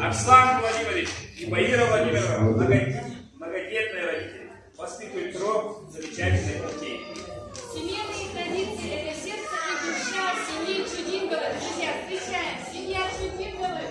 Арслан Владимирович и Баира Владимировна, многодетные родители, воспитывают 3 замечательных детей. Семейные традиции – это сердце и душа семьи Чудинговых. Друзья, встречаем! Семья Чудинговых!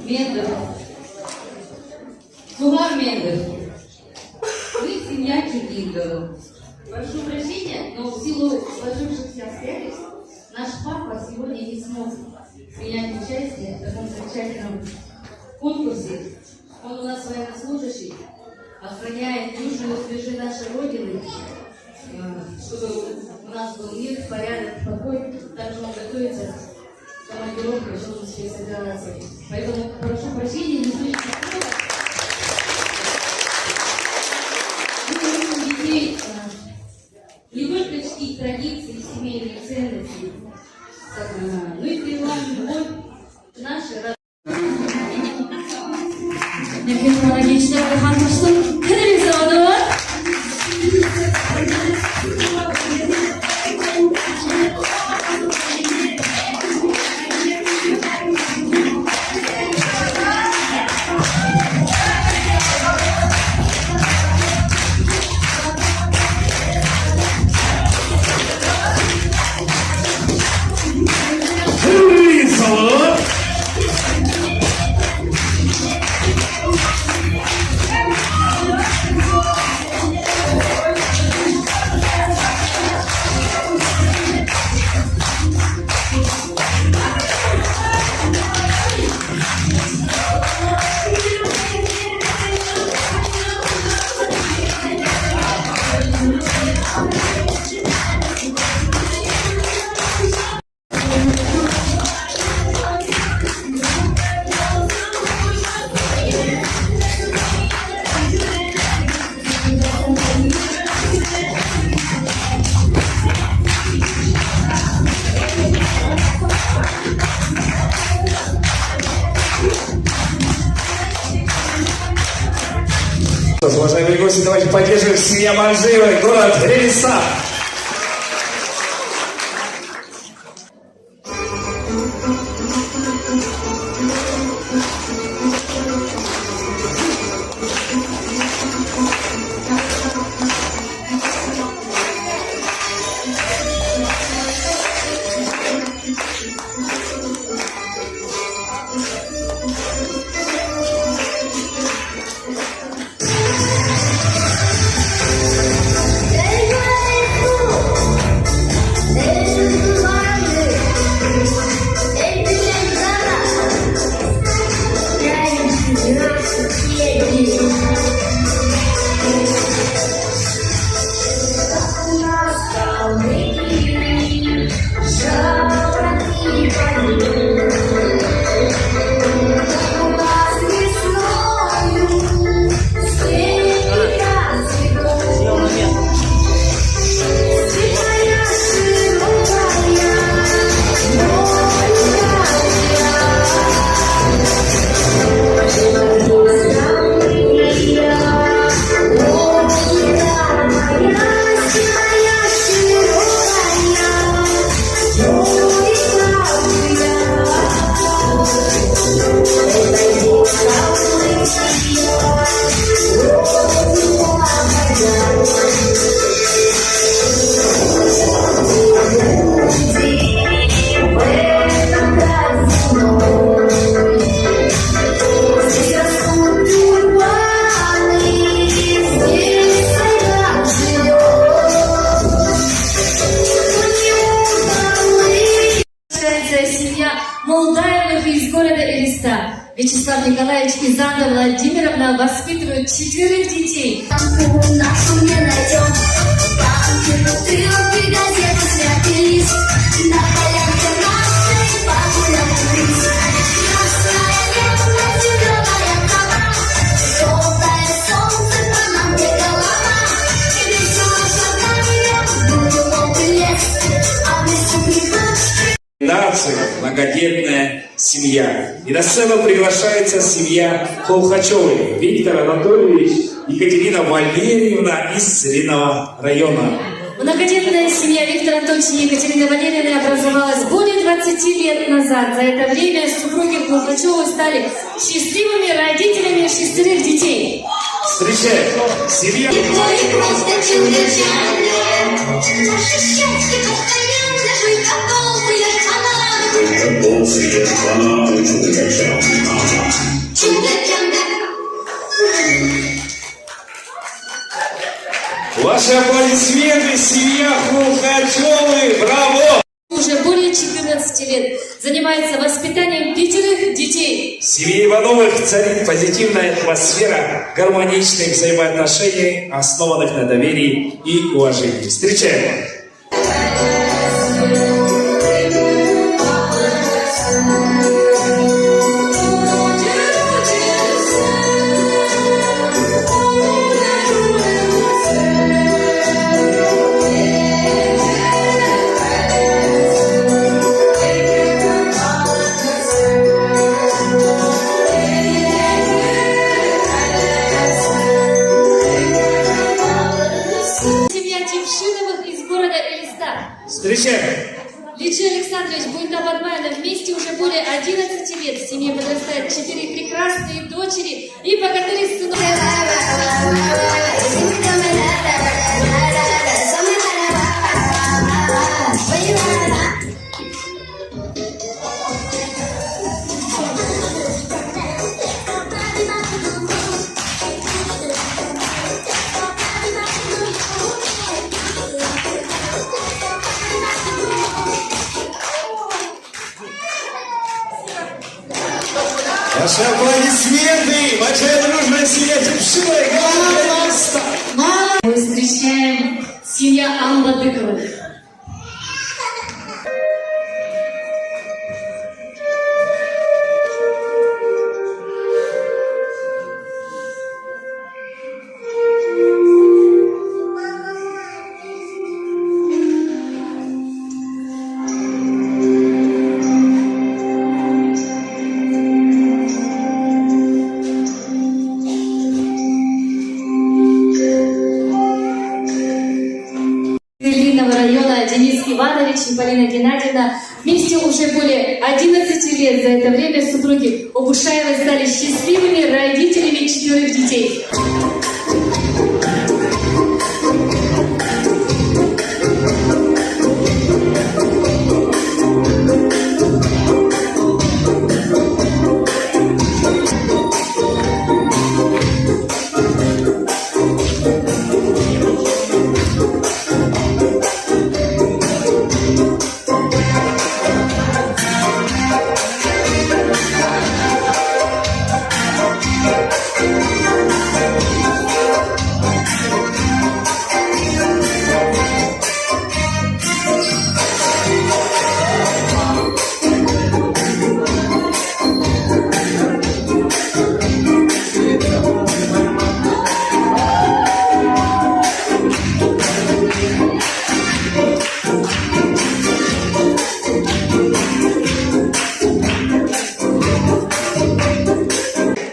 Мендер. Кумар Мендер. Вы семья Чудинговых. Прошу прощения, но в силу сложившихся обстоятельств наш папа сегодня не смог принять участие в таком замечательном конкурсе. Он у нас военнослужащий, охраняет южные рубежи нашей Родины, чтобы у нас был мир, порядок, покой. Также он готовится к командировке в зону спецоперации. Поэтому прошу прощения, не слышите слова. Мы просим детей не только чтить традиции, семейные ценности, но и прививать любовь к нашей родине. Gençlerle hanımsın, televizyonda var. Уважаемые гости, давайте поддержим семья Манжиевой, город Элиса. Молдаевых из города Элиста. Вячеслав Николаевич и Занда Владимировна воспитывают 4 детей. Нашу не найдем, бутылки, газеты, смятый лист. На полянке нашей погулям курить. Красное небо, зеленая трава, желтое солнце, по нам где голова. И весело шагаем, в глубокий лес. семья. И на сцену приглашается семья Холхачевой. Виктор Анатольевич, Екатерина Валерьевна из Целинного района. Многодетная семья Виктора Анатольевича и Екатерины Валерьевны образовалась более 20 лет назад. За это время супруги Холхачевы стали счастливыми родителями 6 детей. Встречаем семья. Твой просто чудо-чудо. Наше счастье постоянно жить Ваши аплодисменты, семья Холхачевы. Браво! Уже более 14 лет занимается воспитанием 5 детей. В семье Ивановых царит позитивная атмосфера гармоничных взаимоотношений, основанных на доверии и уважении. Встречаем! Встречаем! Лидия Александрович Буйнтабадмайна вместе уже более 11 лет. В семье подрастает 4 прекрасные дочери и богатыри сынов. Ваши аплодисменты! Большая дружная семья Типшина и Галаста! Мы встречаем семья Амбадыковых. Района Денис Иванович и Полина Геннадьевна вместе уже более 11 лет. За это время супруги Обушаевы стали счастливыми родителями 4 детей.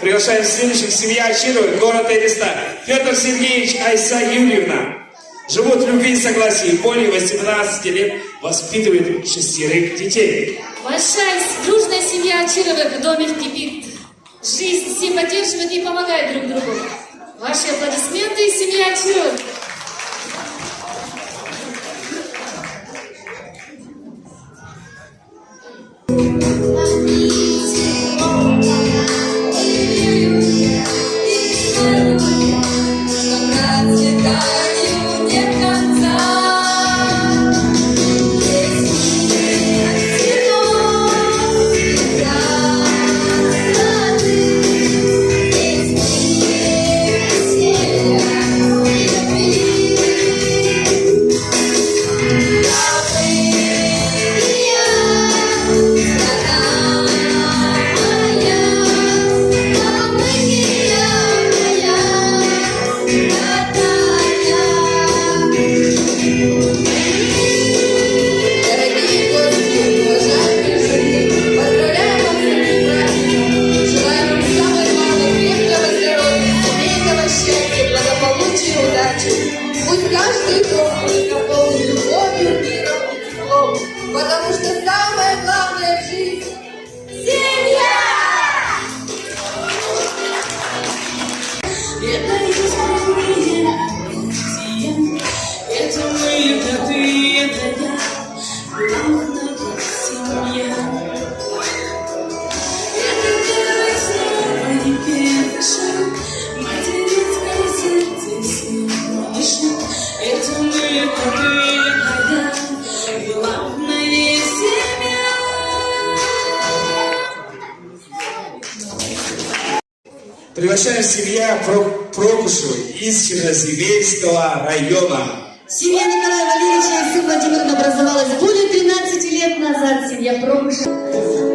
Приглашаем следующих семья Очировых, город Элиста. Петр Сергеевич, Айса Юрьевна. Живут в любви и согласии. Более 18 лет воспитывают 6 детей. Большая дружная семья Очировых, в доме кипит жизнь, все поддерживают и помогают друг другу. Ваши аплодисменты, семья Очировых. Thank you. Пусть каждый дом наполнен любовью, миром и теплом, потому что самое главное в жизни — семья! Это искреннее это мы, это ты, это я, главное — семья. Это первый снова и первый шаг, материнское сердце сегодняшнее. Это мы, это ты, это я, главное — семья. Приглашаем семья Прокушева из Черноземельского района. Семья Николая Валерьевича и сын Владимир образовалась более 13 лет назад. Семья Прокушева.